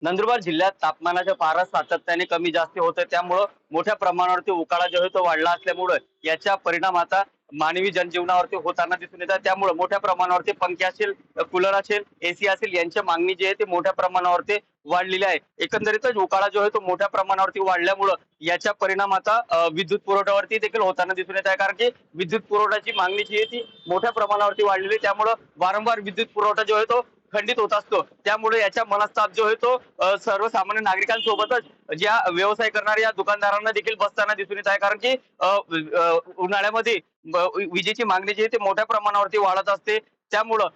नंदुरबार जिल्ह्यात तापमानाच्या पारा सातत्याने कमी जास्त होत त्यामुळं मोठ्या प्रमाणावरती उकाळा जो आहे तो वाढला असल्यामुळं याच्या परिणाम आता मानवी जनजीवनावरती होताना दिसून येतात। त्यामुळे मोठ्या प्रमाणावरती पंखे असेल, कूलर असेल, एसी असेल यांची मागणी जी आहे ती मोठ्या प्रमाणावरती वाढलेली आहे। एकंदरीतच उकाळा जो आहे तो मोठ्या प्रमाणावरती वाढल्यामुळं याचा परिणाम आता विद्युत पुरवठ्यावरती देखील होताना दिसून येत आहे। कारण की विद्युत पुरवठ्याची मागणी जी आहे ती मोठ्या प्रमाणावरती वाढलेली आहे, त्यामुळं वारंवार विद्युत पुरवठा जो आहे तो खंडित होत असतो। त्यामुळे याचा मनस्ताप जो आहे तो सर्वसामान्य नागरिकांसोबतच ज्या व्यवसाय करणाऱ्या दुकानदारांना देखील बसताना दिसून येत आहे। कारण की उन्हाळ्यामध्ये विजेची मागणी जी आहे ती मोठ्या प्रमाणावरती वाढत असते। त्यामुळं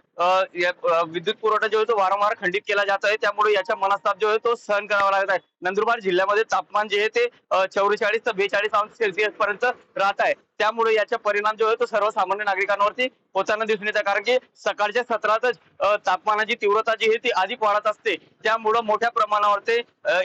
विद्युत पुरवठा जो आहे तो वारंवार खंडित केला जात आहे। त्यामुळे याचा मनस्ताप जो आहे तो सहन करावा लागत आहे। नंदुरबार जिल्ह्यामध्ये तापमान जे आहे ते 44 ते 42 अंश सेल्सिअस पर्यंत राहत आहे। त्यामुळे याचा परिणाम जो आहे तो सर्वसामान्य नागरिकांवरती होताना दिसून येत आहे। कारण की सकाळच्या सत्रातच तापमानाची तीव्रता जी आहे ती अधिक वाढत असते। त्यामुळे मोठ्या प्रमाणावरती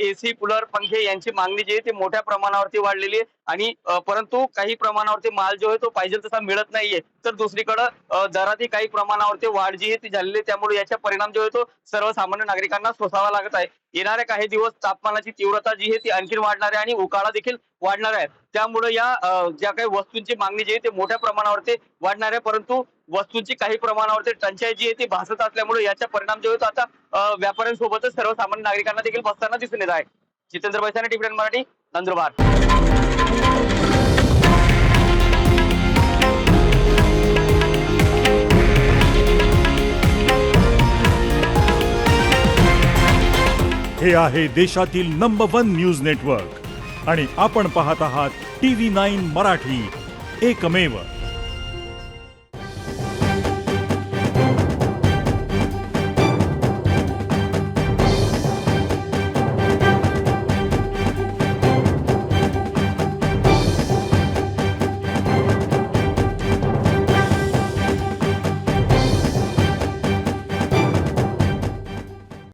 एसी, कूलर, पंखे यांची मागणी जी आहे ती मोठ्या प्रमाणावरती वाढलेली आहे आणि परंतु काही प्रमाणावरती माल जो आहे तो पाहिजे तसा मिळत नाहीये। तर दुसरीकडे दरातही काही प्रमाणावरती वाढ जी आहे ती झालेली आहे। त्यामुळे याचा परिणाम जो आहे तो सर्वसामान्य नागरिकांना सोसावा लागत आहे। येणाऱ्या काही दिवस तापमानाची तीव्रता जी आहे ती आणखी वाढणार आहे आणि उकाळा देखील वाढणार आहे। त्यामुळे या ज्या काही वस्तूंची मागणी जी आहे ती मोठ्या प्रमाणावरती वाढणार आहे, परंतु वस्तूंची काही प्रमाणावरती टंचाई जी आहे ती भासत असल्यामुळे याचा परिणाम जो आहे तो आता व्यापाऱ्यांसोबतच सर्वसामान्य नागरिकांना देखील बसताना दिसून येत आहे। जितेंद्र बैसाने, टीव्ही मराठी, नंदुरबार। हे आहे देशातील नंबर 1 न्यूज नेटवर्क आणि आपण पाहत आहात TV9 मराठी, एकमेव।